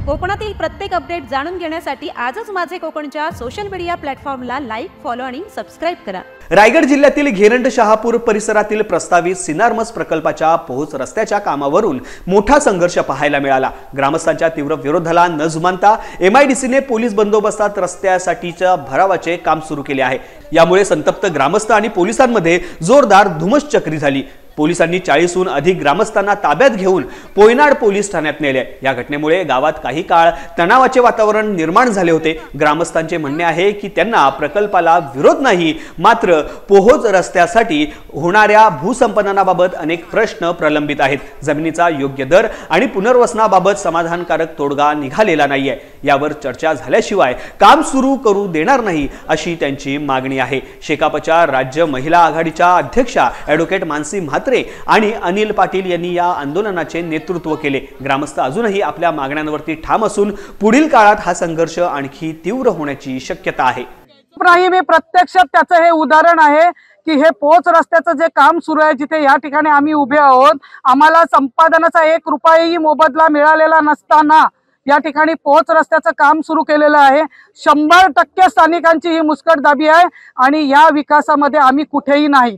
कोकणातील प्रत्येक अपडेट जाणून घेण्यासाठी आजच माझे कोकणच्या सोशल मीडिया प्लॅटफॉर्मला लाईक, फॉलो आणि सबस्क्राइब करा। रायगड जिल्ह्यातील घेरंड शहापूर परिसरातील प्रस्तावित सिनारमस प्रकल्पाच्या पोहोच रस्त्याच्या कामावरून मोठा संघर्ष पाहायला मिळाला। ग्रामस्थांच्या तीव्र विरोधाला न जुमानता MIDCने पोलीस बंदोबस्तात रस्त्यासाठीच्या भरावाचे काम सुरू केले आहे। यामुळे संतप्त ग्रामस्थ आणि पोलिसांमध्ये जोरदार धुमश्चक्री झाली। पोलिसांनी 40हून अधिक ग्रामस्थांना ताब्यात घेऊन पोयनाड पोलीस ठाण्यात नेले। या घटनेमुळे गावात काही काळ तणावाचे वातावरण निर्माण झाले होते। ग्रामस्थांचे म्हणणे आहे की त्यांना प्रकल्पाला विरोध नाही, मात्र पोहोच रस्त्यासाठी होणाऱ्या भूसंपादनाबाबत अनेक प्रश्न प्रलंबित आहेत। जमिनीचा योग्य दर आणि पुनर्वसनाबाबत समाधानकारक तोडगा निघालेला नाहीये। यावर चर्चा झाल्याशिवाय काम सुरू करू देणार नाही अशी त्यांची मागणी आहे। शेकापच्या राज्य महिला आघाडीच्या अध्यक्षा ॲडव्होकेट मानसी आणि अनिल पाटील यांनी या आंदोलनाचे नेतृत्व केले। ग्रामस्थ अजूनही आपल्या मागण्यांवरती ठाम असून पुढील काळात हा संघर्ष आणखी तीव्र होण्याची शक्यता आहे। मी प्रत्यक्षात त्याचं हे उदाहरण आहे की हे पोच रस्त्याचं जे काम सुरू आहे, जिथे या ठिकाणी आम्ही उभे आहोत, आम्हाला संपादनाचा 1 रुपयाही मोबदला मिळालेला नसताना या ठिकाणी पोच रस्त्याचं काम सुरू केलेलं आहे। 100% स्थानिकांची ही मुस्कटदाबी आहे आणि या विकासामध्ये आम्ही कुठेही नाही।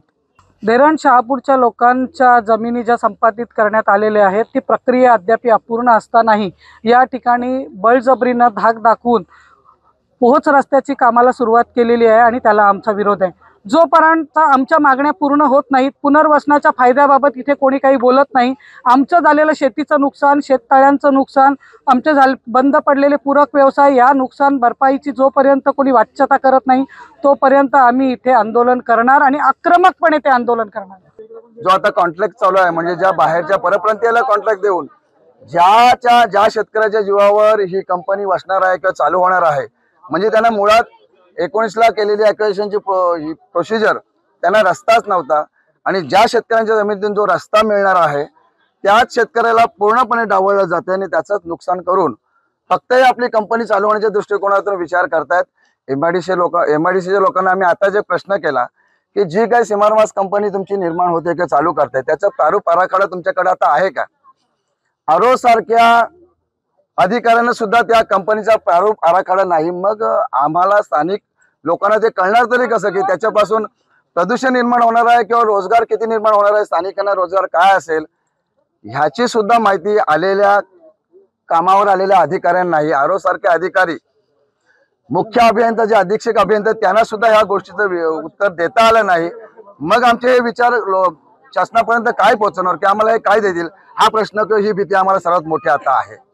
घेरंड शहापूरच्या लोकांच्या जमिनी ज्या संपादित करण्यात आलेल्या आहेत, ती प्रक्रिया अद्याप अपूर्ण असतानाही या ठिकाणी बळजबरीनं धाक दाखवून पोहोच रस्त्याची कामाला सुरुवात केलेली आहे आणि त्याला आमचा विरोध आहे। जोपर्यंत आमच्या मागण्या पूर्ण होत नाहीत, पुनर्वसनाच्या फायद्याबाबत इथे कोणी काही बोलत नाही, आमचं झालेलं शेतीचं नुकसान, शेततळ्यांचं नुकसान, आमचे बंद पडलेले पूरक व्यवसाय, या नुकसान भरपाईची जोपर्यंत कोणी वाच्यता करत नाही तोपर्यंत आम्ही इथे आंदोलन करणार आणि आक्रमकपणे ते आंदोलन करणार। जो आता कॉन्ट्रॅक्ट चालू आहे, म्हणजे ज्या बाहेरच्या परप्रांतीयाला कॉन्ट्रॅक्ट देऊन ज्या शेतकऱ्याच्या जीवावर ही कंपनी वसणार आहे किंवा चालू होणार आहे, म्हणजे त्यांना मुळात 19 ला केलेली ॲक्विजिशनची प्रोसिजर त्यांना रस्ताच नव्हता आणि ज्या शेतकऱ्यांच्या जमिनीतून जो रस्ता मिळणार आहे त्याच शेतकऱ्याला पूर्णपणे डावळलं जाते आणि त्याचंच नुकसान करून फक्त आपली कंपनी चालू होण्याच्या दृष्टिकोनातून विचार करतायत। MIDCच्या लोकांना आम्ही आता जे प्रश्न केला की जी काही सिनारमस कंपनी तुमची निर्माण होते किंवा चालू करते त्याचा प्रारूप आराखडा तुमच्याकडे आता आहे का? आरो सारख्या अधिकाऱ्यांना सुद्धा त्या कंपनीचा प्रारूप आराखडा नाही। मग आम्हाला स्थानिक लोकांना ते कळणार तरी कसं की त्याच्यापासून प्रदूषण निर्माण होणार आहे किंवा रोजगार किती निर्माण होणार आहे, स्थानिकांना रोजगार काय असेल ह्याची सुद्धा माहिती आलेल्या कामावर आलेल्या अधिकाऱ्यांना नाही। आरो सारखे अधिकारी, मुख्य अभियंता, जे अधीक्षक अभियंता, त्यांना सुद्धा ह्या गोष्टीचं उत्तर देता आलं नाही। मग आमचे विचार शासनापर्यंत काय पोहोचणार की आम्हाला हे काय देतील, हा प्रश्न किंवा ही भीती आम्हाला सर्वात मोठी आता आहे।